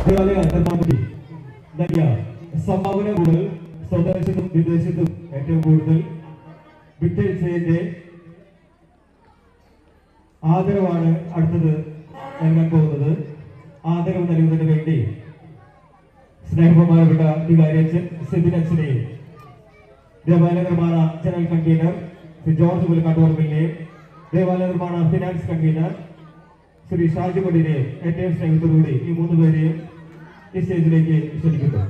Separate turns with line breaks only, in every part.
ദേവാലയ നിർമ്മാണത്തിൽ നൽകിയ സംഭാവനകൾ സ്വദേശത്തും വിദേശത്തും ഏറ്റവും കൂടുതൽ വിട്ടേഴ്സിന്റെ ആദരവാണ് അടുത്തത് നൽകാൻ പോകുന്നത്. ആദരവ് നൽകുന്നതിന് വേണ്ടി സ്നേഹബഹുമാനപ്പെട്ട വികാരിയച്ഛൻ സിബിൻ അച്ഛനെ, ദേവാലയ നിർമ്മാണ ജനറൽ കൺവീനർ ശ്രീ ജോർജ് പുലക്കാട്ടോർമിലിനെ, ദേവാലയ നിർമ്മാണ ഫിനാൻസ് കൺവീനർ ശ്രീ ഷാജി കൊടിനെ ഏറ്റവും സ്നേഹത്തോടുകൂടി ഈ 3 പേരെയും ഈ സ്റ്റേജിലേക്ക് ക്ഷണിക്കുന്നു.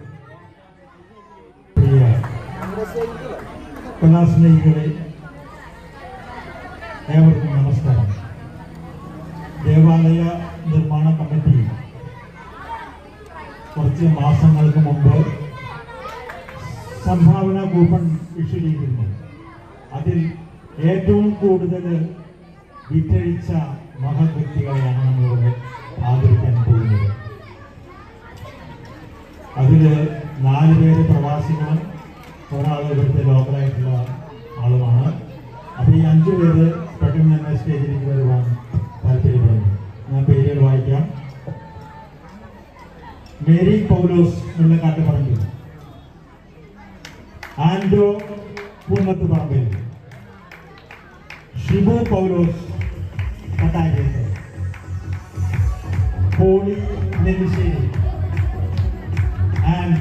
കലാസ്നേഹികളെ, ഏവർക്കും നമസ്കാരം. ദേവാലയ നിർമ്മാണ കമ്മിറ്റി കുറച്ച് മാസങ്ങൾക്ക് മുമ്പ് സംഭാവന കൂപ്പൺ ഇഷ്യൂ ചെയ്തിരുന്നു. അതിൽ ഏറ്റവും കൂടുതൽ വിറ്റഴിച്ച മഹത് വ്യക്തികളെയാണ് നമ്മളിവിടെ ആദരിക്കാൻ പോകുന്നത്. അതിൽ 4 പേര് പ്രവാസികളും ഒരാൾ ഇവിടുത്തെ ലോക്കലായിട്ടുള്ള ആളുമാണ്. അപ്പോൾ ഈ 5 പേര് പെട്ടെന്ന് തന്നെ സ്റ്റേജിലേക്ക് വരുവാൻ താല്പര്യപ്പെടുന്നു. ഞാൻ പേരുകൾ വായിക്കാം. Mary Paulose Mullakkattuparambil, Ando Poonnath Parambil, Shibu Paulose Kattayath, Poly Nellissery and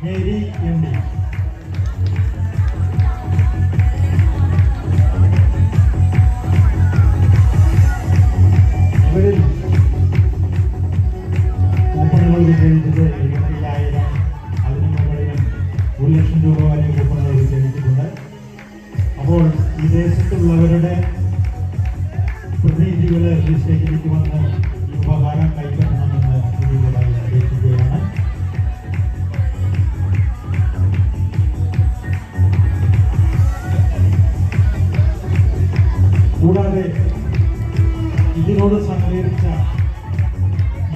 Mary M D. ഇവരിൽ കൂപ്പണുകൾ വിറ്റഴിച്ചത് 75,000, അതിന് മുകളിലും 1,00,000 രൂപ വരെ കൂപ്പണുകൾ വിറ്റഴിച്ചിട്ടുണ്ട്. അപ്പോൾ വിദേശത്തുള്ളവരുടെ പ്രതിനിധികൾ ഈ സ്റ്റേജിലേക്ക് വന്ന് ഈ ഉപഹാരം കൈപ്പറ്റണമെന്ന് ഇതിലൂടെ അപേക്ഷിക്കുകയാണ്. കൂടാതെ ഇതിനോട് സഹകരിച്ച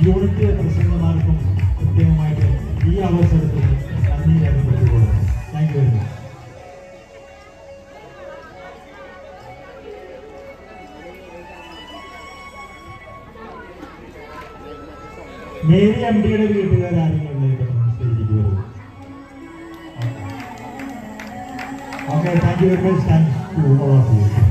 യൂണിറ്റ് പ്രസിഡന്റുമാർക്കും കൃത്യമായിട്ട് ഈ അവസരത്തിൽ നന്ദി രേഖപ്പെടുത്തിക്കൊള്ളുന്നു. Thank you very much. Mary M ഡിയുടെ വീട്ടുകാരെങ്കിലും സ്റ്റേജിലേക്ക് വരും. Okay, thank you very much. Thanks to all of U.